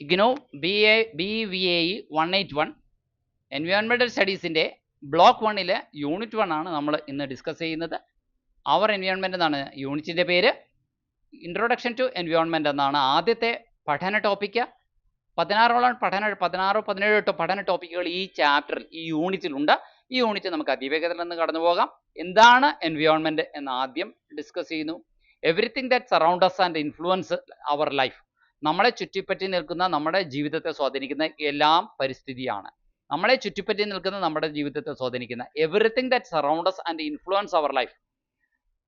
IGNOU BVAE 181 environmental സ്റ്റഡീസിൻ്റെ block 1 unit 1 ആണ് നമ്മൾ ഇന്ന് ഡിസ്കസ് ചെയ്യുന്നത്. അവർ എൻവയോൺമെൻറ്റ് എന്നാണ് യൂണിറ്റിൻ്റെ പേര്. ഇൻട്രൊഡക്ഷൻ ടു എൻവയോൺമെൻറ്റ് എന്നാണ് ആദ്യത്തെ പഠന ടോപ്പിക്ക്. 17 പഠന ടോപ്പിക്കുകൾ ഈ ചാപ്റ്ററിൽ, ഈ യൂണിറ്റിലുണ്ട്. ഈ യൂണിറ്റ് നമുക്ക് അതിവേഗത്തിൽ നിന്ന് കടന്നു പോകാം. എന്താണ് എൻവയോൺമെൻറ്റ് എന്ന് ആദ്യം ഡിസ്കസ് ചെയ്യുന്നു. Everything that surround us and influence our life. നമ്മളെ ചുറ്റിപ്പറ്റി നിൽക്കുന്ന, നമ്മുടെ ജീവിതത്തെ സ്വാധീനിക്കുന്ന എല്ലാം പരിസ്ഥിതിയാണ്. നമ്മളെ ചുറ്റിപ്പറ്റി നിൽക്കുന്ന, നമ്മുടെ ജീവിതത്തെ സ്വാധീനിക്കുന്ന everything that surround us and influence our life.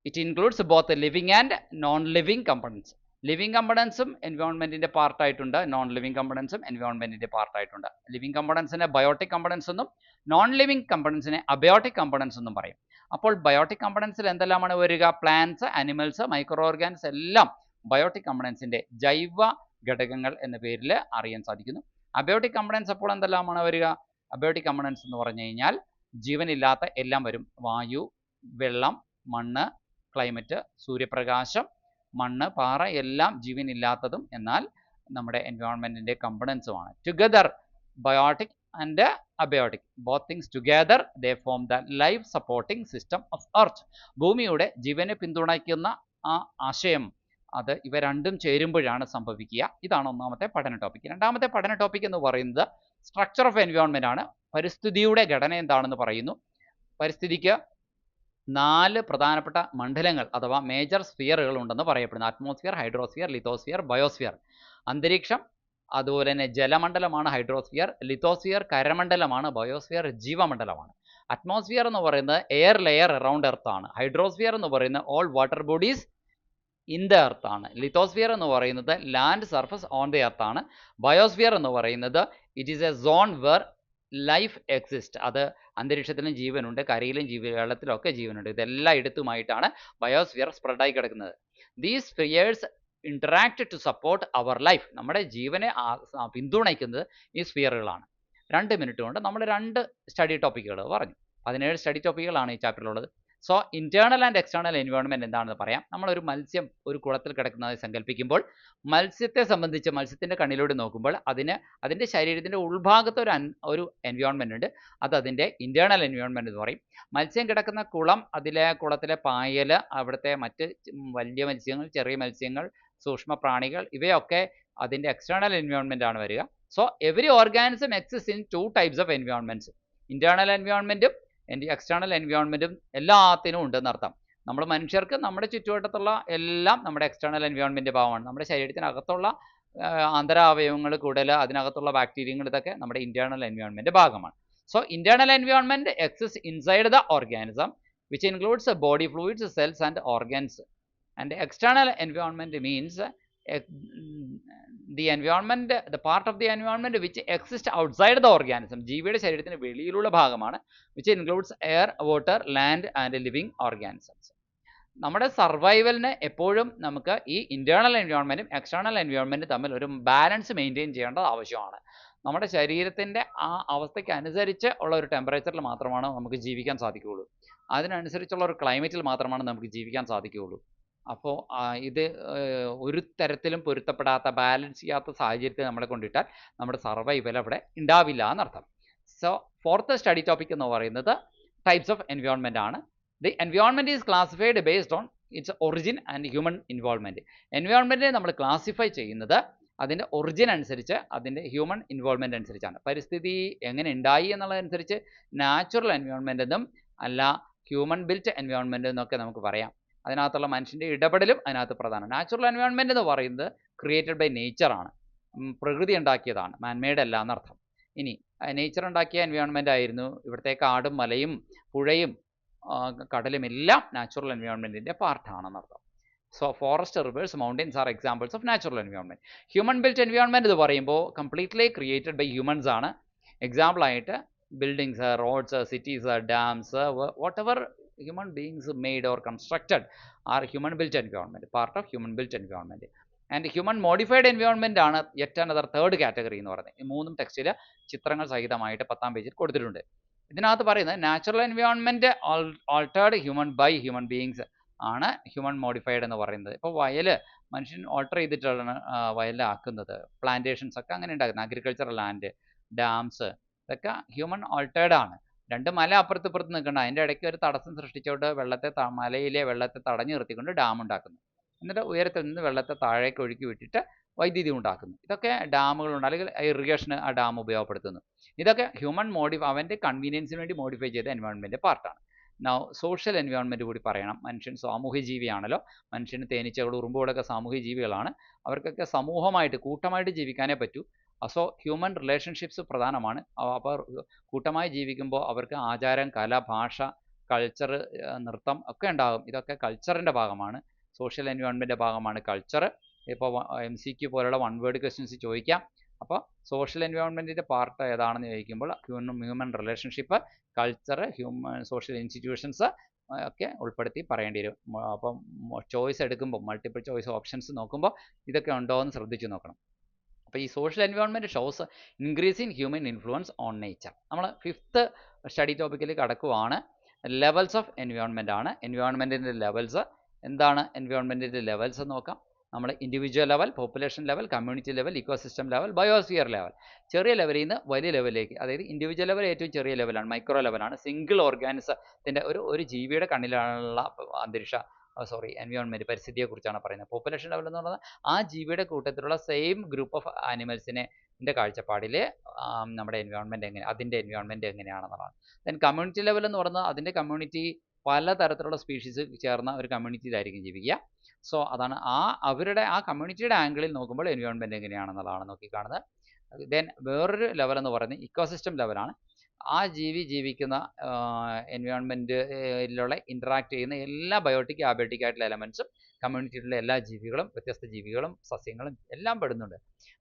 It includes both living and non living components. Living കമ്പണൻസും എൻവയോൺമെൻറ്റിൻ്റെ പാർട്ടായിട്ടുണ്ട്, നോൺ ലിവിങ് കമ്പണൻസും എൻവയോൺമെൻറ്റിൻ്റെ പാർട്ടായിട്ടുണ്ട്. ലിവിങ് കമ്പണൻസിനെ ബയോട്ടിക് കമ്പണൻസ് എന്നും നോൺ ലിവിങ് കമ്പണൻസിനെ അബയോട്ടിക് കമ്പണൻസ് എന്നും പറയും. അപ്പോൾ ബയോട്ടിക് കമ്പണൻസിൽ എന്തെല്ലാമാണ് വരിക? പ്ലാന്റ്സ്, ആനിമൽസ്, മൈക്രോ ഓർഗാൻസ് എല്ലാം ബയോട്ടിക് കമ്പണൻസിൻ്റെ ജൈവ ഘടകങ്ങൾ എന്ന പേരിൽ അറിയാൻ സാധിക്കുന്നു. അബയോട്ടിക് കമ്പണൻസ് അപ്പോൾ എന്തെല്ലാമാണ് വരിക? അബയോട്ടിക് കമ്പണൻസ് എന്ന് പറഞ്ഞു കഴിഞ്ഞാൽ ജീവനില്ലാത്ത എല്ലാം വരും. വായു, വെള്ളം, മണ്ണ്, ക്ലൈമറ്റ്, സൂര്യപ്രകാശം, മണ്ണ്, പാറ എല്ലാം ജീവനില്ലാത്തതും എന്നാൽ നമ്മുടെ എൻവയോൺമെൻറ്റിൻ്റെ കമ്പണൻസുമാണ്. Together biotic and abiotic, both things together they form the life supporting system of earth. ഭൂമിയുടെ ജീവനെ പിന്തുണയ്ക്കുന്ന ആ ആശയം, അത് ഇവ രണ്ടും ചേരുമ്പോഴാണ് സംഭവിക്കുക. ഇതാണ് ഒന്നാമത്തെ പഠന ടോപ്പിക്. രണ്ടാമത്തെ പഠന ടോപ്പിക് എന്ന് പറയുന്നത് സ്ട്രക്ചർ ഓഫ് എൻവയോൺമെൻറ്റ് ആണ്. പരിസ്ഥിതിയുടെ ഘടന എന്താണെന്ന് പറയുന്നു. പരിസ്ഥിതിക്ക് 4 പ്രധാനപ്പെട്ട മണ്ഡലങ്ങൾ അഥവാ മേജർ സ്ഫിയറുകൾ ഉണ്ടെന്ന് പറയപ്പെടുന്നു. Atmosphere, hydrosphere, lithosphere, biosphere. അന്തരീക്ഷം, അതുപോലെ തന്നെ ജലമണ്ഡലമാണ് ഹൈഡ്രോസ്ഫിയർ. ലിത്തോസ്ഫിയർ കരമണ്ഡലമാണ്. ബയോസ്ഫിയർ ജീവമണ്ഡലമാണ്. അറ്റ്മോസ്ഫിയർ എന്ന് പറയുന്നത് എയർ ലെയർ അറൗണ്ട് എർത്ത് ആണ്. ഹൈഡ്രോസ്ഫിയർ എന്ന് പറയുന്നത് all water bodies in the earth ആണ്. ലിത്തോസ്ഫിയർ എന്ന് പറയുന്നത് land surface on the earth ആണ്. ബയോസ്ഫിയർ എന്ന് പറയുന്നത് it is a zone where life exist. അത് അന്തരീക്ഷത്തിലും ജീവനുണ്ട്, കരയിലും വെള്ളത്തിലൊക്കെ ജീവനുണ്ട്. ഇതെല്ലാം ഇടത്തുമായിട്ടാണ് ബയോസ്ഫിയർ സ്പ്രെഡായി കിടക്കുന്നത്. These spheres interact to support our life. നമ്മുടെ ജീവനെ പിന്തുണയ്ക്കുന്നത് ഈ സ്ഫിയറുകളാണ്. 2 മിനിറ്റ് കൊണ്ട് നമ്മൾ 2 സ്റ്റഡി ടോപ്പിക്കുകൾ പറഞ്ഞു. 17 സ്റ്റഡി ടോപ്പിക്കുകളാണ് ഈ ചാപ്റ്ററിലുള്ളത്. So internal and external environment എന്താണെന്ന് പറയാം. നമ്മളൊരു മത്സ്യം ഒരു കുളത്തിൽ കിടക്കുന്നതായി സങ്കല്പിക്കുമ്പോൾ മത്സ്യത്തെ സംബന്ധിച്ച് മത്സ്യത്തിൻ്റെ കണ്ണിലൂടെ നോക്കുമ്പോൾ അതിൻ്റെ ശരീരത്തിൻ്റെ ഉൾഭാഗത്ത് ഒരു എൻവയോൺമെൻറ്റ് ഉണ്ട്. അത് അതിൻ്റെ ഇൻറ്റേർണൽ എൻവയോൺമെൻറ്റ് എന്ന് പറയും. മത്സ്യം കിടക്കുന്ന കുളം, കുളത്തിലെ പായൽ, അവിടുത്തെ മറ്റ് വലിയ മത്സ്യങ്ങൾ, ചെറിയ മത്സ്യങ്ങൾ, സൂക്ഷ്മ പ്രാണികൾ, ഇവയൊക്കെ അതിൻ്റെ എക്സ്റ്റേണൽ എൻവയോൺമെൻറ്റ് ആണ് വരിക. So every organism exist in 2 types of environments. Internal എൻവയോൺമെൻറ്റും എക്സ്റ്റേണൽ എൻവയോൺമെൻറ്റും എല്ലാത്തിനും ഉണ്ടെന്ന് അർത്ഥം. നമ്മൾ മനുഷ്യർക്ക് നമ്മുടെ ചുറ്റുവട്ടത്തുള്ള എല്ലാം നമ്മുടെ എക്സ്റ്റേണൽ എൻവയോൺമെൻറ്റ് ഭാഗമാണ്. നമ്മുടെ ശരീരത്തിനകത്തുള്ള ആന്തരാവയവങ്ങൾ, കുടൽ, അതിനകത്തുള്ള ബാക്ടീരിയകൾ, ഇതൊക്കെ നമ്മുടെ ഇൻറ്റേർണൽ എൻവയോൺമെൻറ്റ് ഭാഗമാണ്. So internal environment exist inside the organism which includes body fluids, cells and organs. And external environment means the environment, the part of the environment which exists outside the organism. ജീവിയുടെ ശരീരത്തിന് വെളിയിലുള്ള ഭാഗമാണ്. which includes air, water, land and living organisms. നമ്മുടെ സർവൈവലിന് എപ്പോഴും നമുക്ക് ഈ internal എൻവയോൺമെൻറ്റും external എൻവയോൺമെൻറ്റും തമ്മിൽ ഒരു ബാലൻസ് മെയിൻറ്റെയിൻ ചെയ്യേണ്ടത് ആവശ്യമാണ്. നമ്മുടെ ശരീരത്തിൻ്റെ ആ അവസ്ഥയ്ക്ക് അനുസരിച്ച് ഉള്ള ഒരു ടെമ്പറേച്ചറിൽ മാത്രമാണ് നമുക്ക് ജീവിക്കാൻ സാധിക്കുകയുള്ളൂ. അതിനനുസരിച്ചുള്ള ഒരു ക്ലൈമറ്റിൽ മാത്രമാണ് നമുക്ക് ജീവിക്കാൻ സാധിക്കുകയുള്ളൂ. അപ്പോൾ ഇത് ഒരു തരത്തിലും പൊരുത്തപ്പെടാത്ത, ബാലൻസ് ചെയ്യാത്ത സാഹചര്യത്തിൽ നമ്മളെ കൊണ്ടിട്ടാൽ നമ്മുടെ സർവൈവൽ അവിടെ ഉണ്ടാവില്ല എന്നർത്ഥം. സോ 4th സ്റ്റഡി ടോപ്പിക് എന്ന് പറയുന്നത് ടൈപ്സ് ഓഫ് എൻവയോൺമെൻറ്റ് ആണ്. The environment is classified based on its origin and human involvement. എൻവയോൺമെൻറ്റിനെ നമ്മൾ ക്ലാസിഫൈ ചെയ്യുന്നത് അതിൻ്റെ ഒറിജിൻ അനുസരിച്ച്, അതിൻ്റെ ഹ്യൂമൻ ഇൻവോൾവ്മെൻറ്റ് അനുസരിച്ചാണ്. പരിസ്ഥിതി എങ്ങനെ ഉണ്ടായി എന്നുള്ളതനുസരിച്ച് നാച്ചുറൽ എൻവയോൺമെൻറ്റ് എന്നും അല്ല ഹ്യൂമൻ ബിൽറ്റ് എൻവയോൺമെൻറ്റ് എന്നൊക്കെ നമുക്ക് പറയാം. അതിനകത്തുള്ള മനുഷ്യൻ്റെ ഇടപെടലും അതിനകത്ത് പ്രധാനമാണ്. നാച്ചുറൽ എൻവയോൺമെൻറ്റ് എന്ന് പറയുന്നത് ക്രിയേറ്റഡ് ബൈ നേച്ചറാണ്, പ്രകൃതി ഉണ്ടാക്കിയതാണ്, മാൻമെയ്ഡ് അല്ല എന്നർത്ഥം. ഇനി നേച്ചർ ഉണ്ടാക്കിയ എൻവയോൺമെൻ്റ് ആയിരുന്നു. ഇവിടുത്തെ കാടും മലയും പുഴയും കടലും എല്ലാം നാച്ചുറൽ എൻവയോൺമെൻറ്റിൻ്റെ പാർട്ടാണെന്നർത്ഥം. So forest, rivers, mountains are examples of natural environment. Human built environment എന്ന് പറയുമ്പോൾ കംപ്ലീറ്റ്ലി ക്രിയേറ്റഡ് ബൈ ഹ്യൂമൻസ് ആണ്. എക്സാമ്പിളായിട്ട് buildings, roads, cities, dams, whatever human beings made or constructed are human built environment, part of human built environment. And human modified environment ആണ് yet another third category എന്ന് പറയുന്നത്. ഈ 3 ടെക്സ്റ്റിൽ ചിത്രങ്ങൾ സഹിതമായിട്ട് 10ാം പേജിൽ കൊടുത്തിട്ടുണ്ട്. ഇതിനകത്ത് പറയുന്നത് natural environment altered by human beings ആണ് ഹ്യൂമൻ മോഡിഫൈഡ് എന്ന് പറയുന്നത്. ഇപ്പോൾ വയൽ മനുഷ്യൻ ഓൾട്ടർ ചെയ്തിട്ടാണ് വയലാക്കുന്നത്. പ്ലാന്റേഷൻസ് ഒക്കെ അങ്ങനെ ഉണ്ടാക്കുന്നത്. അഗ്രികൾച്ചറൽ ലാൻഡ്, ഡാംസ് ഇതൊക്കെ ഹ്യൂമൻ ഓൾട്ടേർഡ് ആണ്. രണ്ട് മല അപ്പുറത്ത് നിൽക്കണം, അതിൻ്റെ ഇടയ്ക്ക് ഒരു തടസ്സം സൃഷ്ടിച്ചുകൊണ്ട് മലയിലെ വെള്ളത്തെ തടഞ്ഞു നിർത്തിക്കൊണ്ട് ഡാം ഉണ്ടാക്കുന്നു. എന്നിട്ട് ഉയരത്തിൽ നിന്ന് വെള്ളത്തെ താഴേക്ക് ഒഴുക്കി വിട്ടിട്ട് വൈദ്യുതി ഉണ്ടാക്കുന്നു. ഇതൊക്കെ ഡാമുകളുണ്ട്, അല്ലെങ്കിൽ ഇറിഗേഷന് ആ ഡാം ഉപയോഗപ്പെടുത്തുന്നു. ഇതൊക്കെ ഹ്യൂമൻ അവൻ്റെ കൺവീനിയൻസിന് വേണ്ടി മോഡിഫൈ ചെയ്ത എൻവയോൺമെൻറ്റ് പാർട്ടാണ്. നൗ സോഷ്യൽ എൻവയോൺമെൻറ്റ് കൂടി പറയണം. മനുഷ്യൻ സാമൂഹ്യ ജീവിയാണല്ലോ. മനുഷ്യന് തേനീച്ചകൾ, ഉറുമ്പുകളൊക്കെ സാമൂഹ്യ ജീവികളാണ്. അവർക്കൊക്കെ സമൂഹമായിട്ട് കൂട്ടമായിട്ട് ജീവിക്കാനേ പറ്റൂ. സോ ഹ്യൂമൻ റിലേഷൻഷിപ്സ് പ്രധാനമാണ്. അപ്പോൾ കൂട്ടമായി ജീവിക്കുമ്പോൾ അവർക്ക് ആചാരം, കല, ഭാഷ, കൾച്ചർ, നൃത്തം ഒക്കെ ഉണ്ടാകും. ഇതൊക്കെ കൾച്ചറിൻ്റെ ഭാഗമാണ്. സോഷ്യൽ എൻവയോൺമെൻറ്റിൻ്റെ ഭാഗമാണ് കൾച്ചർ. ഇപ്പോൾ MCQ പോലുള്ള വൺ വേർഡ് ക്വസ്റ്റ്യൻസ് ചോദിക്കാം. അപ്പോൾ സോഷ്യൽ എൻവയോൺമെൻറ്റിൻ്റെ പാർട്ട് ഏതാണെന്ന് ചോദിക്കുമ്പോൾ human relationship, culture, social institutions ഒക്കെ ഉൾപ്പെടുത്തി പറയേണ്ടി വരും. അപ്പം ചോയ്സ് എടുക്കുമ്പോൾ മൾട്ടിപ്പിൾ ചോയ്സ് ഓപ്ഷൻസ് നോക്കുമ്പോൾ ഇതൊക്കെ ഉണ്ടോ എന്ന് ശ്രദ്ധിച്ച് നോക്കണം. അപ്പോൾ ഈ social environment shows increasing human influence on nature. നമ്മൾ 5th സ്റ്റഡി ടോപ്പിക്കിൽ കടക്കുവാണ്. ലെവൽസ് ഓഫ് എൻവയോൺമെൻ്റ് ആണ്. എൻവയോൺമെൻറ്റിൻ്റെ ലെവൽസ് എന്താണ്? എൻവയോൺമെൻറ്റിൻ്റെ ലെവൽസ് നോക്കാം. നമ്മൾ individual level, population level, community level, ecosystem level, biosphere level. ചെറിയ ലെവലിൽ നിന്ന് വലിയ ലെവലിലേക്ക്, അതായത് ഇൻഡിവിജ്വൽ ലെവൽ ഏറ്റവും ചെറിയ ലെവലാണ്, മൈക്രോ ലെവലാണ്. സിംഗിൾ ഓർഗാനിസത്തിൻ്റെ ഒരു ജീവിയുടെ കണ്ണിലുള്ള എൻവയോൺമെൻറ്റ്, പരിസ്ഥിതിയെക്കുറിച്ചാണ് പറയുന്നത്. പോപ്പുലേഷൻ ലെവൽ എന്ന് പറയുന്നത് ആ ജീവിയുടെ കൂട്ടത്തിലുള്ള സെയിം ഗ്രൂപ്പ് ഓഫ് ആനിമൽസിനെ കാഴ്ചപ്പാടിൽ നമ്മുടെ അതിൻ്റെ എൻവയോൺമെൻറ്റ് എങ്ങനെയാണെന്നുള്ളതാണ്. ദെൻ കമ്മ്യൂണിറ്റി ലെവൽ എന്ന് പറയുന്നത് അതിൻ്റെ കമ്മ്യൂണിറ്റി പലതരത്തിലുള്ള സ്പീഷീസ് ചേർന്ന ഒരു കമ്മ്യൂണിറ്റിയിലായിരിക്കും ജീവിക്കുക. സോ അതാണ് അവരുടെ കമ്മ്യൂണിറ്റിയുടെ ആംഗിളിൽ നോക്കുമ്പോൾ എൻവയോൺമെൻറ്റ് എങ്ങനെയാണെന്നുള്ളതാണ് നോക്കിക്കാണുന്നത്. ദെൻ വേറൊരു ലെവൽ എന്ന് പറയുന്നത് ഇക്കോസിസ്റ്റം ലെവലാണ്. ആ ജീവിക്കുന്ന എൻവയോൺമെൻറ്റിലുള്ള ഇൻറ്ററാക്ട് ചെയ്യുന്ന എല്ലാ ബയോട്ടിക്, അബയോട്ടിക് ആയിട്ടുള്ള എലമെൻറ്റ്സും കമ്മ്യൂണിറ്റിയിലുള്ള എല്ലാ ജീവികളും, വ്യത്യസ്ത ജീവികളും സസ്യങ്ങളും എല്ലാം പെടുന്നുണ്ട്.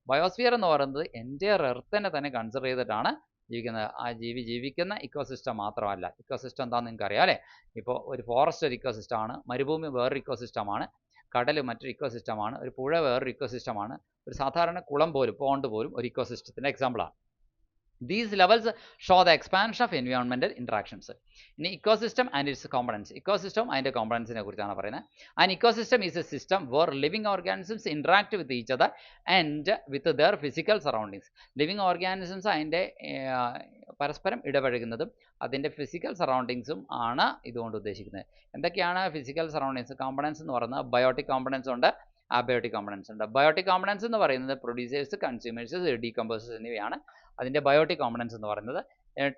ബയോസ്ഫിയർ എന്ന് പറയുന്നത് എൻ്റയർ എർത്തിനെ തന്നെ കൺസിഡർ ചെയ്തിട്ടാണ് ജീവിക്കുന്നത്. ആ ജീവിക്കുന്ന ഇക്കോസിസ്റ്റം മാത്രമല്ല. ഇക്കോസിസ്റ്റം എന്താണെന്ന് നിങ്ങൾക്ക് അറിയാം അല്ലേ? ഇപ്പോൾ ഒരു ഫോറസ്റ്റ് ഒരു ഇക്കോസിസ്റ്റമാണ്, മരുഭൂമി വേറൊരു ഇക്കോസിസ്റ്റമാണ്, കടൽ മറ്റൊരു ഇക്കോസിസ്റ്റമാണ്, ഒരു പുഴ വേറൊരു ഇക്കോസിസ്റ്റമാണ്, ഒരു സാധാരണ കുളം പോലും, പോണ്ട് പോലും ഒരു ഇക്കോസിസ്റ്റത്തിൻ്റെ എക്സാമ്പിളാണ്. These levels show the expansion of environmental interactions. ഇനി ecosystem and it's components. Ecosystem അതിൻ്റെ കോമ്പണൻസിനെ കുറിച്ചാണ് പറയുന്നത്. An ecosystem is A system where living organisms interact with each other and with their physical surroundings. Living organisms അതിൻ്റെ പരസ്പരം ഇടപഴകുന്നതും അതിൻ്റെ physical സറൗണ്ടിങ്സും ആണ് ഇതുകൊണ്ട് ഉദ്ദേശിക്കുന്നത്. എന്തൊക്കെയാണ് ഫിസിക്കൽ സറൗണ്ടിങ്സ്? കോമ്പണൻസ് എന്ന് പറയുന്നത് ബയോട്ടിക് കോമ്പണൻസ് ഉണ്ട്, അബയോട്ടിക് കോമ്പണൻസ് ഉണ്ട്. ബയോട്ടിക് കോമ്പണൻസ് എന്ന് പറയുന്നത് പ്രൊഡ്യൂസേഴ്സ്, കൺസ്യൂമേഴ്സ്, ഡീകമ്പോസേഴ്സ് എന്നിവയാണ്. അതിൻ്റെ ബയോട്ടിക് കോമ്പണൻസ് എന്ന് പറയുന്നത്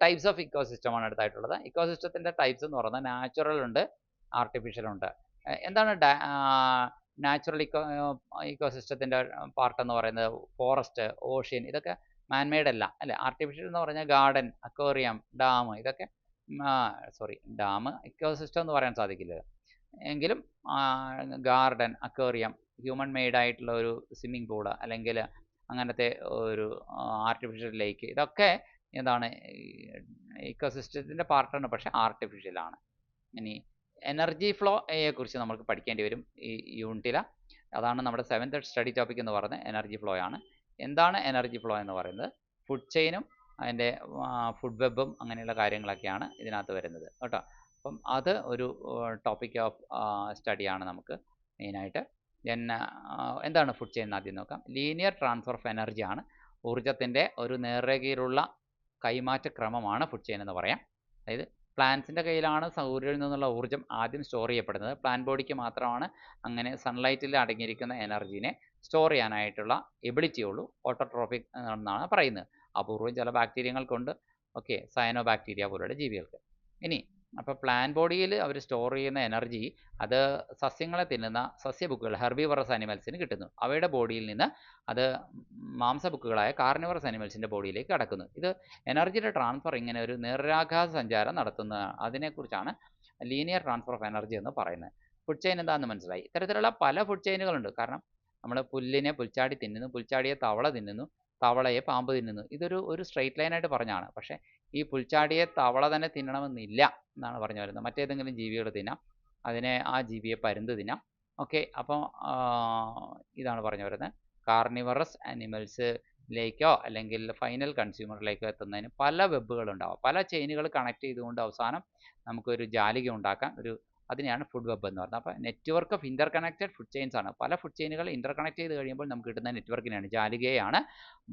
ടൈപ്സ് ഓഫ് ഇക്കോസിസ്റ്റമാണ് അടുത്തായിട്ടുള്ളത്. ഇക്കോസിസ്റ്റത്തിൻ്റെ ടൈപ്സ് എന്ന് പറയുന്നത് നാച്ചുറൽ ഉണ്ട്, ആർട്ടിഫിഷ്യൽ ഉണ്ട്. എന്താണ് നാച്ചുറൽ ഇക്കോസിസ്റ്റത്തിൻ്റെ പാർട്ട് എന്ന് പറയുന്നത്? ഫോറസ്റ്റ്, ഓഷ്യൻ, ഇതൊക്കെ മാൻമെയ്ഡ് അല്ല അല്ലേ? ആർട്ടിഫിഷ്യൽ എന്ന് പറഞ്ഞാൽ ഗാർഡൻ, അക്വേറിയം, ഡാം, ഇതൊക്കെ ഡാം ഇക്കോസിസ്റ്റം എന്ന് പറയാൻ സാധിക്കില്ല. എങ്കിലും ഗാർഡൻ, അക്വേറിയം, ഹ്യൂമൻ മെയ്ഡ് ആയിട്ടുള്ള ഒരു സ്വിമ്മിംഗ് പൂള്, അല്ലെങ്കിൽ അങ്ങനത്തെ ഒരു ആർട്ടിഫിഷ്യൽ ലേക്ക്, ഇതൊക്കെ എന്താണ്? ഇക്കോസിസ്റ്റത്തിൻ്റെ പാർട്ടാണ്, പക്ഷേ ആർട്ടിഫിഷ്യലാണ്. ഇനി എനർജി ഫ്ലോയെ കുറിച്ച് നമുക്ക് പഠിക്കേണ്ടി വരും ഈ യൂണിറ്റിൽ. അതാണ് നമ്മുടെ 7th സ്റ്റഡി ടോപ്പിക് എന്ന് പറയുന്നത്, എനർജി ഫ്ലോ ആണ്. എന്താണ് എനർജി ഫ്ലോ എന്ന് പറയുന്നത്? ഫുഡ് ചെയിനും അതിൻ്റെ ഫുഡ് വെബും അങ്ങനെയുള്ള കാര്യങ്ങളൊക്കെയാണ് ഇതിനകത്ത് വരുന്നത് കേട്ടോ. അപ്പം അത് ഒരു ടോപ്പിക് ഓഫ് സ്റ്റഡിയാണ് നമുക്ക് മെയിനായിട്ട്. എന്താണ് ഫുഡ് ചെയിൻ എന്ന് ആദ്യം നോക്കാം. ലീനിയർ ട്രാൻസ്ഫർ ഓഫ് എനർജി ആണ്. ഊർജ്ജത്തിൻ്റെ ഒരു നേർരേഖയിലുള്ള കൈമാറ്റ ക്രമമാണ് ഫുഡ് ചെയിൻ എന്ന് പറയാം. അതായത് പ്ലാന്റ്സിൻ്റെ കയ്യിലാണ് സൂര്യനിൽ നിന്നുള്ള ഊർജ്ജം ആദ്യം സ്റ്റോർ ചെയ്യപ്പെടുന്നത്. പ്ലാന്റ് ബോഡിക്ക് മാത്രമാണ് അങ്ങനെ സൺലൈറ്റിൽ അടങ്ങിയിരിക്കുന്ന എനർജീനെ സ്റ്റോർ ചെയ്യാനായിട്ടുള്ള എബിലിറ്റി ഉള്ളൂ. ഓട്ടോട്രോഫിക് എന്നാണ് പറയുന്നത്. അപൂർവം ചില ബാക്ടീരിയകൾക്കുണ്ട്, സയനോ ബാക്ടീരിയ പോലുള്ള ജീവികൾക്ക്. ഇനി അപ്പോൾ പ്ലാന്റ് ബോഡിയിൽ അവർ സ്റ്റോർ ചെയ്യുന്ന എനർജി അത് സസ്യങ്ങളെ തിന്നുന്ന സസ്യബുക്കുകൾ, ഹെർബിവറസ് ആനിമൽസിന് കിട്ടുന്നു. അവയുടെ ബോഡിയിൽ നിന്ന് അത് മാംസബുക്കുകളായ കാർണിവറസ് ആനിമൽസിൻ്റെ ബോഡിയിലേക്ക് കടക്കുന്നു. ഇത് എനർജിയുടെ ട്രാൻസ്ഫർ ഇങ്ങനെ ഒരു നേർരാഘാത സഞ്ചാരം നടത്തുന്നതാണ്. അതിനെക്കുറിച്ചാണ് ലീനിയർ ട്രാൻസ്ഫർ ഓഫ് എനർജി എന്ന് പറയുന്നത്. ഫുഡ് ചെയിൻ എന്താണെന്ന് മനസ്സിലായി. ഇത്തരത്തിലുള്ള പല ഫുഡ് ചെയിനുകളുണ്ട്. കാരണം നമ്മൾ പുല്ലിനെ പുൽച്ചാടി തിന്നുന്നു, പുൽച്ചാടിയെ തവള തിന്നുന്നു, തവളയെ പാമ്പ് തിന്നുന്നു. ഇതൊരു സ്ട്രെയിറ്റ് ലൈനായിട്ട് പറഞ്ഞാണ്. പക്ഷേ ഈ പുൽച്ചാടിയെ തവള തന്നെ തിന്നണമെന്നില്ല എന്നാണ് പറഞ്ഞു വരുന്നത്. മറ്റേതെങ്കിലും ജീവികൾ തിന്നാം, ആ ജീവിയെ പരുന്ത് തിന്നാം. അപ്പോൾ ഇതാണ് പറഞ്ഞു വരുന്നത്. കാർണിവറസ് ആനിമൽസിലേക്കോ അല്ലെങ്കിൽ ഫൈനൽ കൺസ്യൂമറിലേക്കോ എത്തുന്നതിന് പല വെബുകളുണ്ടാവും. പല ചെയിനുകൾ കണക്ട് ചെയ്തുകൊണ്ട് അവസാനം നമുക്കൊരു ജാലിക ഉണ്ടാക്കാൻ, ഒരു അതിനെയാണ് ഫുഡ് വെബ് എന്ന് പറയുന്നത്. അപ്പോൾ network of Inter connected food chains ആണ്. പല ഫുഡ് ചെയിനുകൾ ഇന്റർ കണക്ട് ചെയ്ത് കഴിയുമ്പോൾ നമുക്ക് കിട്ടുന്ന നെറ്റ്വർക്കിനെയാണ് ജാലികയാണ്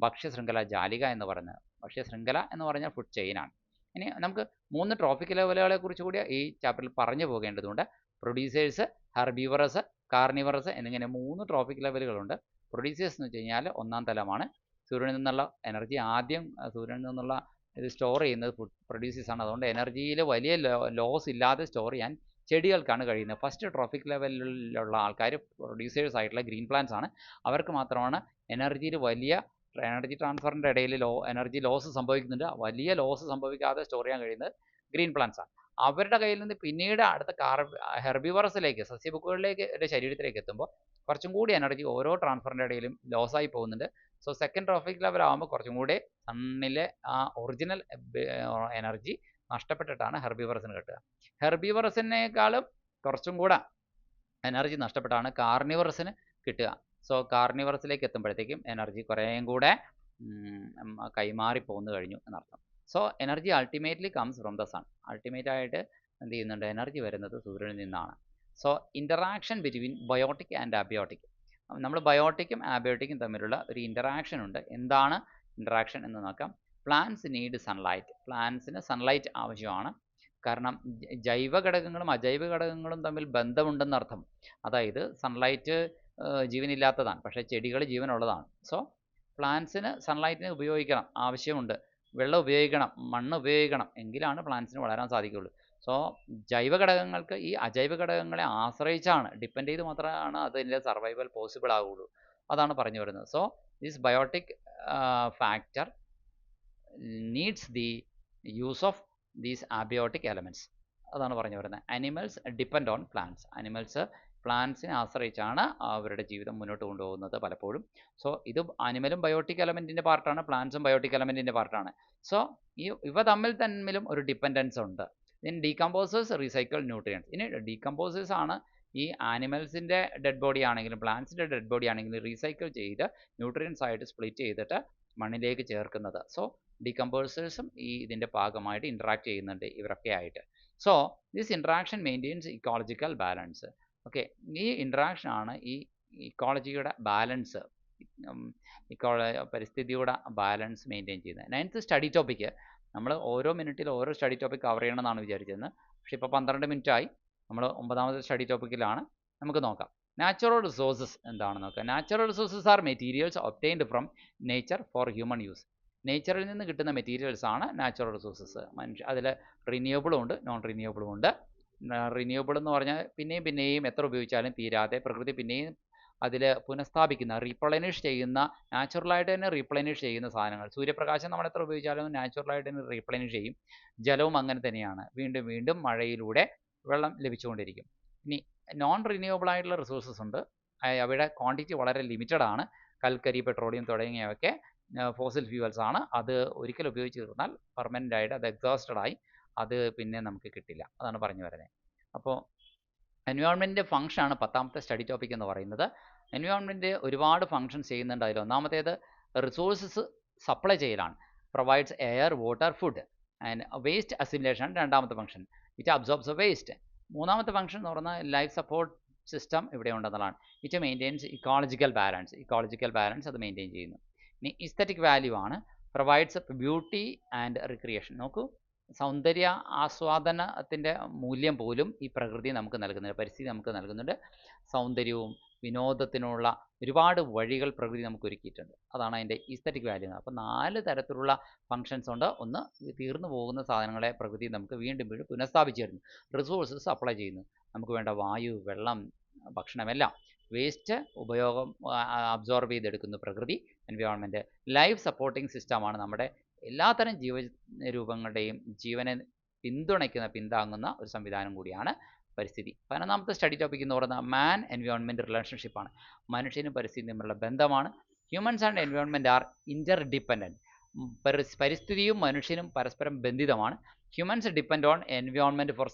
ഭക്ഷ്യശൃംഖല ജാലിക എന്ന് പറയുന്നത്. ഭക്ഷ്യശൃംഖല എന്ന് പറഞ്ഞാൽ ഫുഡ് ചെയിനാണ്. ഇനി നമുക്ക് 3 ട്രോഫിക് ലെവലുകളെ കുറിച്ച് കൂടി ഈ ചാപ്റ്ററിൽ പറഞ്ഞു പോകേണ്ടതുണ്ട്. പ്രൊഡ്യൂസേഴ്സ്, ഹെർബിവറസ്, കാർണിവറസ് എന്നിങ്ങനെ 3 ട്രോഫിക് ലെവലുകളുണ്ട്. പ്രൊഡ്യൂസേഴ്സ് എന്ന് വെച്ച് കഴിഞ്ഞാൽ ഒന്നാം തലമാണ്. സൂര്യനിൽ നിന്നുള്ള എനർജി ആദ്യം സൂര്യനിൽ നിന്നുള്ള ഇത് സ്റ്റോർ ചെയ്യുന്നത് പ്രൊഡ്യൂസേഴ്സ് ആണ്. അതുകൊണ്ട് എനർജിയിൽ വലിയ ലോസ് ഇല്ലാതെ സ്റ്റോർ ചെയ്യാൻ ചെടികൾക്കാണ് കഴിയുന്നത്. ഫസ്റ്റ് ട്രോഫിക് ലെവലിലുള്ള ആൾക്കാർ പ്രൊഡ്യൂസേഴ്സ് ആയിട്ടുള്ള ഗ്രീൻ പ്ലാന്റ്സ് ആണ്. അവർക്ക് മാത്രമാണ് എനർജിയിൽ വലിയ എനർജി ട്രാൻസ്ഫറിൻ്റെ ഇടയിൽ എനർജി ലോസ് സംഭവിക്കുന്നുണ്ട്. വലിയ ലോസ് സംഭവിക്കാതെ സ്റ്റോർ ചെയ്യാൻ കഴിയുന്നത് ഗ്രീൻ പ്ലാന്റ്സ് ആണ്. അവരുടെ കയ്യിൽ നിന്ന് പിന്നീട് അടുത്ത ഹെർബിവറസിലേക്ക് സസ്യബുക്കുകളിലേക്ക് ശരീരത്തിലേക്ക് എത്തുമ്പോൾ കുറച്ചും കൂടി എനർജി ഓരോ ട്രാൻസ്ഫറിൻ്റെ ഇടയിലും ലോസായി പോകുന്നുണ്ട്. സോ സെക്കൻഡ് ട്രോഫിക് ലെവൽ ആകുമ്പോൾ കുറച്ചും കൂടി സണ്ണിലെ ആ ഒറിജിനൽ എനർജി നഷ്ടപ്പെട്ടിട്ടാണ് ഹെർബിവറസിന് കിട്ടുക. ഹെർബിവറസിനേക്കാളും കുറച്ചും കൂടെ എനർജി നഷ്ടപ്പെട്ടാണ് കാർണിവറസിന് കിട്ടുക. സോ കാർണിവറസിലേക്ക് എത്തുമ്പോഴത്തേക്കും എനർജി കുറേയും കൂടെ കൈമാറി പോന്നു കഴിഞ്ഞു എന്നർത്ഥം. So energy ultimately comes from the sun. Ultimate ആയിട്ട് എന്ത് ചെയ്യുന്നുണ്ട്, എനർജി വരുന്നത് സൂര്യനിൽ നിന്നാണ്. So interaction between biotic and abiotic. നമ്മൾ ബയോട്ടിക്കും ആബിയോട്ടിക്കും തമ്മിലുള്ള ഒരു ഇൻ്ററാക്ഷൻ ഉണ്ട്. എന്താണ് ഇൻ്ററാക്ഷൻ എന്ന് നോക്കാം. Plants need sunlight. പ്ലാന്റ്സിന് സൺലൈറ്റ് ആവശ്യമാണ്. കാരണം ജൈവ ഘടകങ്ങളും അജൈവ ഘടകങ്ങളും തമ്മിൽ ബന്ധമുണ്ടെന്നർത്ഥം. അതായത് സൺലൈറ്റ് ജീവനില്ലാത്തതാണ്, പക്ഷേ ചെടികൾ ജീവനുള്ളതാണ്. സോ പ്ലാന്റ്സിന് സൺലൈറ്റിന് ഉപയോഗിക്കണം, ആവശ്യമുണ്ട്. വെള്ളം ഉപയോഗിക്കണം, മണ്ണ് ഉപയോഗിക്കണം, എങ്കിലാണ് പ്ലാന്റ്സിന് വളരാൻ സാധിക്കുകയുള്ളൂ. സോ ജൈവ ഘടകങ്ങൾക്ക് ഈ അജൈവ ഘടകങ്ങളെ ആശ്രയിച്ചാണ്, ഡിപ്പെൻഡ് ചെയ്ത് മാത്രമാണ് അതിൻ്റെ സർവൈവൽ പോസിബിൾ ആവുകയുള്ളൂ. അതാണ് പറഞ്ഞു വരുന്നത്. So this biotic factor needs the use of these abiotic elements. അതാണ് പറഞ്ഞു വരുന്നത്. Animals depend on plants. Animals പ്ലാന്റ്സിനെ ആശ്രയിച്ചാണ് അവരുടെ ജീവിതം മുന്നോട്ട് കൊണ്ടുപോകുന്നത് പലപ്പോഴും. സോ ഇത് അനിമലും ബയോട്ടിക് എലമെൻറ്റിൻ്റെ പാർട്ടാണ്, പ്ലാന്റ്സും ബയോട്ടിക് എലമെൻറ്റിൻ്റെ പാർട്ടാണ്. സോ ഇവ തമ്മിലും ഒരു ഡിപ്പെൻഡൻസ് ഉണ്ട്. In decomposers recycle nutrients. ഇനി ഡീകമ്പോസേഴ്സ് ആണ് ഈ ആനിമൽസിൻ്റെ ഡെഡ് ബോഡി ആണെങ്കിലും പ്ലാന്റ്സിൻ്റെ ഡെഡ് ബോഡി ആണെങ്കിലും റീസൈക്കിൾ ചെയ്ത് ന്യൂട്രിയൻസ് ആയിട്ട് സ്പ്ലിറ്റ് ചെയ്തിട്ട് മണ്ണിലേക്ക് ചേർക്കുന്നത്. സോ ഡീകമ്പോസേഴ്സും ഇതിൻ്റെ ഭാഗമായിട്ട് ഇൻട്രാക്ട് ചെയ്യുന്നുണ്ട് ഇവരൊക്കെ ആയിട്ട്. So this interaction maintains ecological balance. Okay, ഈ ഇൻട്രാക്ഷൻ ആണ് ഈ ഇക്കോളജിയുടെ ബാലൻസ്, പരിസ്ഥിതിയുടെ ബാലൻസ് മെയിൻറ്റെയിൻ ചെയ്യുന്നത്. 9th സ്റ്റഡി ടോപ്പിക്ക് നമ്മൾ ഓരോ മിനിറ്റിൽ ഓരോ സ്റ്റഡി ടോപ്പിക് കവർ ചെയ്യണമെന്നാണ് വിചാരിച്ചത്. പക്ഷേ ഇപ്പോൾ 12 മിനിറ്റായി. നമ്മൾ 9ാമത്തെ സ്റ്റഡി ടോപ്പിക്കിലാണ്. നമുക്ക് നോക്കാം. നാച്ചുറൽ റിസോഴ്സസ് എന്താണെന്ന് നോക്കാം. Natural resources are materials obtained from nature for human use. നേച്ചറിൽ നിന്ന് കിട്ടുന്ന മെറ്റീരിയൽസ് ആണ് നാച്ചുറൽ റിസോഴ്സസ്. അതിൽ റിന്യൂവബിളും ഉണ്ട്, നോൺ റിന്യൂവബിളും ഉണ്ട്. റിന്യൂവബിൾ എന്ന് പറഞ്ഞാൽ പിന്നെയും എത്ര ഉപയോഗിച്ചാലും തീരാതെ പ്രകൃതി പിന്നെയും അതിൽ പുനഃസ്ഥാപിക്കുന്ന, റീപ്ലനിഷ് ചെയ്യുന്ന, നാച്ചുറലായിട്ട് തന്നെ റീപ്ലനിഷ് ചെയ്യുന്ന സാധനങ്ങൾ. സൂര്യപ്രകാശം നമ്മൾ എത്ര ഉപയോഗിച്ചാലും നാച്ചുറലായിട്ട് തന്നെ റീപ്ലനിഷ് ചെയ്യും. ജലവും അങ്ങനെ തന്നെയാണ്. വീണ്ടും മഴയിലൂടെ വെള്ളം ലഭിച്ചുകൊണ്ടിരിക്കും. ഇനി നോൺ റിന്യൂവബിൾ ആയിട്ടുള്ള റിസോഴ്സസ് ഉണ്ട്. അവയുടെ ക്വാണ്ടിറ്റി വളരെ ലിമിറ്റഡ് ആണ്. കൽക്കരി, പെട്രോളിയം തുടങ്ങിയവയൊക്കെ ഫോസിൽ ഫ്യൂവൽസ് ആണ്. അത് ഒരിക്കൽ ഉപയോഗിച്ച് തീർന്നാൽ പെർമനൻ്റ് ആയിട്ട് അത് എക്സോസ്റ്റഡ് ആയി അത് പിന്നെ നമുക്ക് കിട്ടില്ല. അതാണ് പറഞ്ഞു വരുന്നത്. അപ്പോൾ എൻവയോൺമെൻറ്റിൻ്റെ ഫംഗ്ഷനാണ് 10ാമത്തെ സ്റ്റഡി ടോപ്പിക് എന്ന് പറയുന്നത്. എൻവയോൺമെൻറ്റ് ഒരുപാട് ഫംഗ്ഷൻസ് ചെയ്യുന്നുണ്ട്. അതിൽ ഒന്നാമത്തേത് റിസോഴ്സസ് സപ്ലൈ ചെയ്യലാണ്. Provides air, water, food and waste assimilation ആണ് 2ാമത്തെ ഫംഗ്ഷൻ. It absorbs waste. 3ാമത്തെ ഫംഗ്ഷൻ എന്ന് പറയുന്നത് ലൈഫ് സപ്പോർട്ട് സിസ്റ്റം ഇവിടെ ഉണ്ടെന്നുള്ളതാണ്. ഇറ്റ് മെയിൻറ്റെയിൻസ് ഇക്കോളജിക്കൽ ബാലൻസ് അത് മെയിൻറ്റെയിൻ ചെയ്യുന്നു. ഇനി ഇസ്തറ്റിക് വാല്യൂ ആണ്. Provides beauty and recreation. നോക്കൂ, സൗന്ദര്യ ആസ്വാദനത്തിൻ്റെ മൂല്യം പോലും ഈ പ്രകൃതി നമുക്ക് നൽകുന്നുണ്ട്, പരിസ്ഥിതി നമുക്ക് നൽകുന്നുണ്ട്. സൗന്ദര്യവും വിനോദത്തിനുള്ള ഒരുപാട് വഴികൾ പ്രകൃതി നമുക്ക് ഒരുക്കിയിട്ടുണ്ട്. അതാണ് അതിൻ്റെ ഈസ്തറ്റിക് വാല്യൂ. അപ്പോൾ 4 തരത്തിലുള്ള ഫങ്ഷൻസ് ഉണ്ട്. ഒന്ന്, തീർന്നു പോകുന്ന സാധനങ്ങളെ പ്രകൃതി നമുക്ക് വീണ്ടും പുനഃസ്ഥാപിച്ചു തരുന്നു. റിസോഴ്സസ് സപ്ലൈ ചെയ്യുന്നു. നമുക്ക് വേണ്ട വായു, വെള്ളം, ഭക്ഷണമെല്ലാം. വേസ്റ്റ് ഉപയോഗം അബ്സോർബ് ചെയ്തെടുക്കുന്നു പ്രകൃതി, എൻവയോൺമെൻറ്റ്. ലൈഫ് സപ്പോർട്ടിംഗ് സിസ്റ്റമാണ് നമ്മുടെ എല്ലാത്തരം ജീവരൂപങ്ങളുടെയും ജീവനെ പിന്താങ്ങുന്ന ഒരു സംവിധാനം കൂടിയാണ് പരിസ്ഥിതി. 11ാമത്തെ സ്റ്റഡി ടോപ്പിക് എന്ന് പറയുന്നത് മാൻ എൻവയോൺമെൻറ്റ് റിലേഷൻഷിപ്പാണ്. മനുഷ്യനും പരിസ്ഥിതിയും തമ്മിലുള്ള ബന്ധമാണ്. Humans and environment are interdependent. പരിസ്ഥിതിയും മനുഷ്യനും പരസ്പരം ബന്ധിതമാണ്. Humans depend on environment for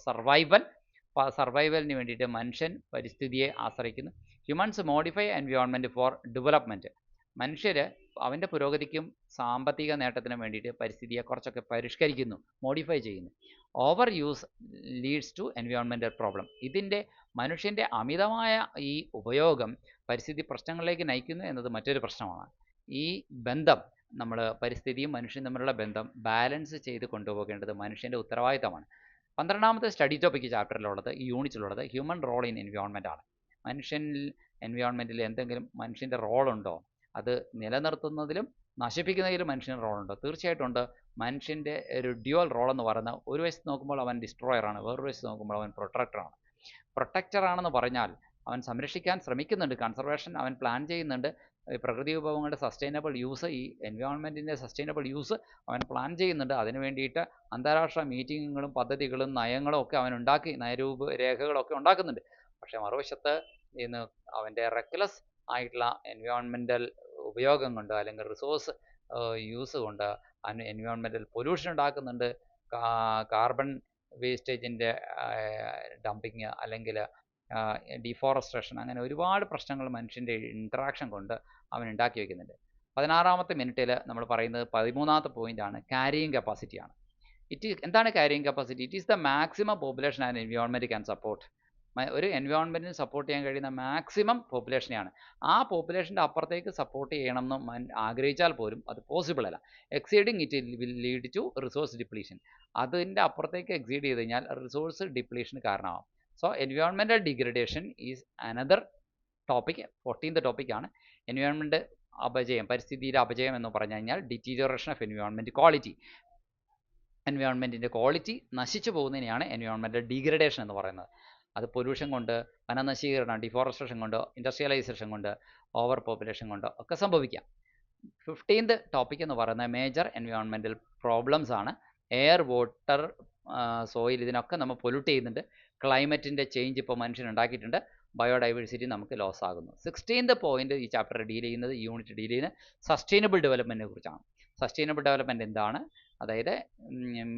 സർവൈവലിന് വേണ്ടിയിട്ട് മനുഷ്യൻ പരിസ്ഥിതിയെ ആശ്രയിക്കുന്നു. Humans modify environment for development. മനുഷ്യർ അവൻ്റെ പുരോഗതിക്കും സാമ്പത്തിക നേട്ടത്തിനും വേണ്ടിയിട്ട് പരിസ്ഥിതിയെ കുറച്ചൊക്കെ പരിഷ്കരിക്കുന്നു, മോഡിഫൈ ചെയ്യുന്നു. Over use leads to environmental problem. ഇതിൻ്റെ മനുഷ്യൻ്റെ അമിതമായ ഈ ഉപയോഗം പരിസ്ഥിതി പ്രശ്നങ്ങളിലേക്ക് നയിക്കുന്നു എന്നത് മറ്റൊരു പ്രശ്നമാണ്. ഈ ബന്ധം നമ്മൾ പരിസ്ഥിതിയും മനുഷ്യനും തമ്മിലുള്ള ബന്ധം ബാലൻസ് ചെയ്ത് കൊണ്ടുപോകേണ്ടത് മനുഷ്യൻ്റെ ഉത്തരവാദിത്തമാണ്. 12ാമത്തെ സ്റ്റഡി ടോപ്പിക് ചാപ്റ്ററിലുള്ളത്, ഈ യൂണിറ്റിലുള്ളത് ഹ്യൂമൻ റോൾ ഇൻ എൻവയോൺമെൻ്റ് ആണ്. മനുഷ്യനിൽ എൻവയോൺമെൻറ്റിൽ എന്തെങ്കിലും മനുഷ്യൻ്റെ റോളുണ്ടോ, അത് നിലനിർത്തുന്നതിലും നശിപ്പിക്കുന്നതിലും മനുഷ്യന് റോളുണ്ടോ? തീർച്ചയായിട്ടും ഉണ്ട്. മനുഷ്യൻ്റെ ഒരു ഡ്യുവൽ റോൾ എന്ന് പറയുന്നത്, ഒരു വശത്ത് നോക്കുമ്പോൾ അവൻ ഡിസ്ട്രോയറാണ്, വേറൊരു വശത്ത് നോക്കുമ്പോൾ അവൻ പ്രൊട്ടക്ടറാണ്. പ്രൊട്ടക്ടറാണെന്ന് പറഞ്ഞാൽ അവൻ സംരക്ഷിക്കാൻ ശ്രമിക്കുന്നുണ്ട്, കൺസർവേഷൻ അവൻ പ്ലാൻ ചെയ്യുന്നുണ്ട്, പ്രകൃതി വിഭവങ്ങളുടെ സസ്റ്റൈനബിൾ യൂസ്, ഈ എൻവയോൺമെൻറ്റിൻ്റെ സസ്റ്റൈനബിൾ യൂസ് അവൻ പ്ലാൻ ചെയ്യുന്നുണ്ട്. അതിന് വേണ്ടിയിട്ട് അന്താരാഷ്ട്ര മീറ്റിങ്ങുകളും പദ്ധതികളും നയങ്ങളും ഒക്കെ അവൻ ഉണ്ടാക്കി, നയരൂപരേഖകളൊക്കെ ഉണ്ടാക്കുന്നുണ്ട്. പക്ഷേ മറുവശത്ത് ഇന്ന് അവൻ്റെ റെക്ലെസ് ആയിട്ടുള്ള എൻവയോൺമെൻറ്റൽ ഉപയോഗം കൊണ്ട് അല്ലെങ്കിൽ റിസോഴ്സ് യൂസ് കൊണ്ട് എൻവയോൺമെൻറ്റൽ പൊല്യൂഷൻ ഉണ്ടാക്കുന്നുണ്ട്. കാർബൺ വേസ്റ്റേജിൻ്റെ ഡംപിങ് അല്ലെങ്കിൽ ഡിഫോറസ്ട്രേഷൻ, അങ്ങനെ ഒരുപാട് പ്രശ്നങ്ങൾ മനുഷ്യൻ്റെ ഇൻട്രാക്ഷൻ കൊണ്ട് അവൻ ഉണ്ടാക്കി വയ്ക്കുന്നുണ്ട്. 16ാമത്തെ മിനിറ്റിൽ നമ്മൾ പറയുന്നത് 13ാമത്തെ പോയിൻ്റാണ്, ക്യാരിയിങ് കപ്പാസിറ്റിയാണ്. എന്താണ് carrying capacity? It is the maximum population and environment can support. ഒരു എൻവയോൺമെൻറ്റിന് സപ്പോർട്ട് ചെയ്യാൻ കഴിയുന്ന മാക്സിമം പോപ്പുലേഷനെയാണ്. ആ പോപ്പുലേഷൻ്റെ അപ്പുറത്തേക്ക് സപ്പോർട്ട് ചെയ്യണമെന്ന് ആഗ്രഹിച്ചാൽ പോലും അത് പോസിബിൾ അല്ല. Exceeding it will lead to resource depletion. അതിൻ്റെ അപ്പുറത്തേക്ക് എക്സീഡ് ചെയ്ത് കഴിഞ്ഞാൽ റിസോഴ്സ് ഡിപ്ലീഷന് കാരണമാകും. So environmental degradation is another topic, 14th ടോപ്പിക്കാണ്. എൻവയോൺമെൻറ്റ് അപജയം, പരിസ്ഥിതിയുടെ അപജയം എന്ന് പറഞ്ഞു കഴിഞ്ഞാൽ ഡിറ്റീരിയറേഷൻ ഓഫ് എൻവയോൺമെൻറ്റ് ക്വാളിറ്റി. എൻവയോൺമെൻറ്റിൻ്റെ ക്വാളിറ്റി നശിച്ചു പോകുന്നതിനെയാണ് എൻവയോൺമെൻറ്റൽ ഡിഗ്രഡേഷൻ എന്ന് പറയുന്നത്. അത് പൊല്യൂഷൻ കൊണ്ട്, വനനശീകരണം, ഡിഫോറസ്ട്രേഷൻ കൊണ്ട്, ഇൻഡസ്ട്രിയലൈസേഷൻ കൊണ്ട്, ഓവർ പോപ്പുലേഷൻ കൊണ്ട് ഒക്കെ സംഭവിക്കാം. 15th ടോപ്പിക് എന്ന് പറയുന്നത് മേജർ എൻവയോൺമെൻറ്റൽ പ്രോബ്ലംസ് ആണ്. എയർ, വാട്ടർ, സോയിൽ, ഇതിനൊക്കെ നമ്മൾ പൊല്യൂട്ട് ചെയ്യുന്നുണ്ട്. ക്ലൈമറ്റിൻ്റെ ചേഞ്ച് ഇപ്പോൾ മനുഷ്യൻ ഉണ്ടാക്കിയിട്ടുണ്ട്. ബയോഡൈവേഴ്സിറ്റി നമുക്ക് ലോസ് ആകുന്നു. 16th പോയിന്റ് ഈ ചാപ്റ്റർ ഡീൽ ചെയ്യുന്നത്, ഈ യൂണിറ്റ് ഡീൽ ചെയ്യുന്നത് സസ്റ്റൈനബിൾ ഡെവലപ്മെൻറ്റിനെ കുറിച്ചാണ്. സസ്റ്റൈനബിൾ ഡെവലപ്മെൻറ്റ് എന്താണ്? അതായത്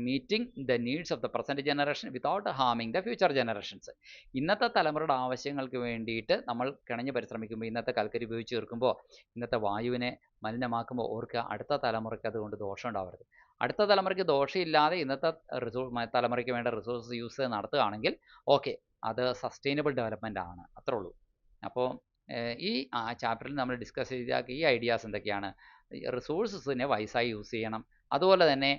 meeting the needs of the present generation without ഹാമിങ് ദ ഫ്യൂച്ചർ ജനറേഷൻസ്. ഇന്നത്തെ തലമുറയുടെ ആവശ്യങ്ങൾക്ക് വേണ്ടിയിട്ട് നമ്മൾ കിണഞ്ഞ് പരിശ്രമിക്കുമ്പോൾ, ഇന്നത്തെ കൽക്കരി ഉപയോഗിച്ച് തീർക്കുമ്പോൾ, ഇന്നത്തെ വായുവിനെ മലിനമാക്കുമ്പോൾ ഓർക്കുക, അടുത്ത തലമുറയ്ക്ക് അതുകൊണ്ട് ദോഷം ഉണ്ടാവരുത്. അടുത്ത തലമുറയ്ക്ക് ദോഷമില്ലാതെ ഇന്നത്തെ തലമുറയ്ക്ക് വേണ്ട റിസോഴ്സ് യൂസ് നടത്തുകയാണെങ്കിൽ ഓക്കെ, അത് സസ്റ്റൈനബിൾ ഡെവലപ്മെൻ്റ് ആണ്, അത്രേ ഉള്ളൂ. അപ്പോൾ ഈ ചാപ്റ്ററിൽ നമ്മൾ ഡിസ്കസ് ചെയ്ത ഈ ഐഡിയാസ് എന്തൊക്കെയാണ്? റിസോഴ്സസിനെ വൈസായി യൂസ് ചെയ്യണം, അതുപോലെ തന്നെ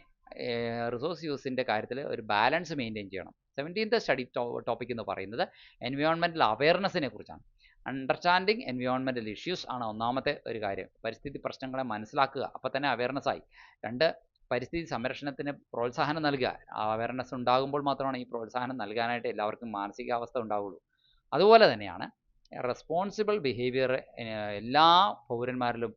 റിസോഴ്സ് യൂസിൻ്റെ കാര്യത്തിൽ ഒരു ബാലൻസ് മെയിൻറ്റെയിൻ ചെയ്യണം. 17th സ്റ്റഡി ടോപ്പിക് എന്ന് പറയുന്നത് എൻവയോൺമെൻറ്റൽ അവയർനെസ്സിനെ കുറിച്ചാണ്. അണ്ടർസ്റ്റാൻഡിങ് എൻവയോൺമെൻറ്റൽ ഇഷ്യൂസ് ആണ് ഒന്നാമത്തെ ഒരു കാര്യം. പരിസ്ഥിതി പ്രശ്നങ്ങളെ മനസ്സിലാക്കുക, അപ്പോൾ തന്നെ അവയർനെസ് ആയി. 2, പരിസ്ഥിതി സംരക്ഷണത്തിന് പ്രോത്സാഹനം നൽകുക. അവയർനെസ് ഉണ്ടാകുമ്പോൾ മാത്രമാണ് ഈ പ്രോത്സാഹനം നൽകാനായിട്ട് എല്ലാവർക്കും മാനസികാവസ്ഥ ഉണ്ടാവുള്ളൂ. അതുപോലെ തന്നെയാണ് റെസ്പോൺസിബിൾ ബിഹേവിയർ എല്ലാ പൗരന്മാരിലും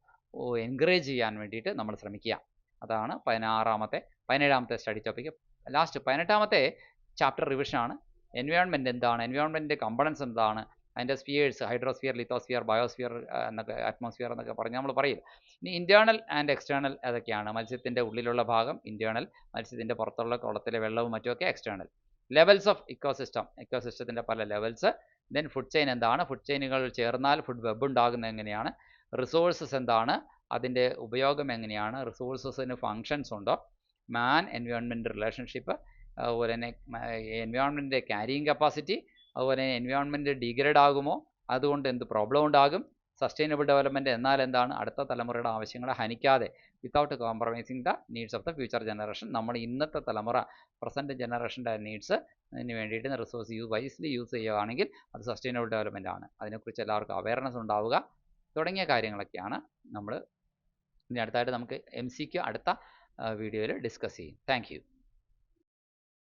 എൻകറേജ് ചെയ്യാൻ വേണ്ടിയിട്ട് നമ്മൾ ശ്രമിക്കുക. അതാണ് 17ാമത്തെ സ്റ്റഡി ടോപ്പിക്. ലാസ്റ്റ് 18ാമത്തെ ചാപ്റ്റർ റിവിഷനാണ്. എൻവയോൺമെൻറ്റ് എന്താണ്, എൻവയോൺമെൻറ്റിൻ്റെ കമ്പണൻസ് എന്താണ്, അതിൻ്റെ സ്ഫിയേഴ്സ്, ഹൈഡ്രോസ്ഫിയർ, ലിത്തോസ്ഫിയർ, ബയോസ്ഫിയർ എന്നൊക്കെ, അറ്റ്മോസ്ഫിയർ എന്നൊക്കെ പറഞ്ഞ് നമ്മൾ പറയില്ല. ഇനി ഇൻറ്റേർണൽ ആൻഡ് എക്സ്റ്റേണൽ ഏതൊക്കെയാണ്? മത്സ്യത്തിൻ്റെ ഉള്ളിലുള്ള ഭാഗം ഇൻറ്റേർണൽ, മത്സ്യത്തിൻ്റെ പുറത്തുള്ള കുളത്തിലെ വെള്ളവും മറ്റുമൊക്കെ എക്സ്റ്റേണൽ. ലെവൽസ് ഓഫ് ഇക്കോസിസ്റ്റത്തിൻ്റെ പല ലെവൽസ്. ദെൻ ഫുഡ് ചെയിൻ എന്താണ്, ഫുഡ് ചെയിനുകൾ ചേർന്നാൽ ഫുഡ് വെബ് ഉണ്ടാകുന്നത് എങ്ങനെയാണ്, റിസോഴ്സസ് എന്താണ്, അതിൻ്റെ ഉപയോഗം എങ്ങനെയാണ്, റിസോഴ്സസിന് ഫങ്ഷൻസ് ഉണ്ടോ, മാൻ എൻവയോൺമെൻറ്റ് റിലേഷൻഷിപ്പ്, അതുപോലെ തന്നെ എൻവയോൺമെൻറ്റിൻ്റെ ക്യാരിയിങ് കപ്പാസിറ്റി, അതുപോലെ തന്നെ എൻവയോൺമെൻറ്റ് ഡീഗ്രേഡ് ആകുമോ, അതുകൊണ്ട് എന്ത് പ്രോബ്ലം ഉണ്ടാകും, സസ്റ്റൈനബിൾ ഡെവലപ്മെൻറ്റ് എന്നാൽ എന്താണ്, അടുത്ത തലമുറയുടെ ആവശ്യങ്ങളെ ഹനിക്കാതെ without compromising the needs of the future generation, നമ്മൾ ഇന്നത്തെ തലമുറ പ്രസൻറ്റ് ജനറേഷൻ്റെ നീഡ്സ് വേണ്ടിയിട്ട് റിസോഴ്സ് വൈസ്ലി യൂസ് ചെയ്യുകയാണെങ്കിൽ അത് സസ്റ്റൈനബിൾ ഡെവലപ്മെൻ്റ് ആണ്. അതിനെക്കുറിച്ച് എല്ലാവർക്കും അവയർനെസ് ഉണ്ടാവുക തുടങ്ങിയ കാര്യങ്ങളൊക്കെയാണ് നമ്മൾ ഇനി അടുത്തായിട്ട് നമുക്ക് MCQ അടുത്ത വീഡിയോയിൽ ഡിസ്കസ് ചെയ്യും. Thank you.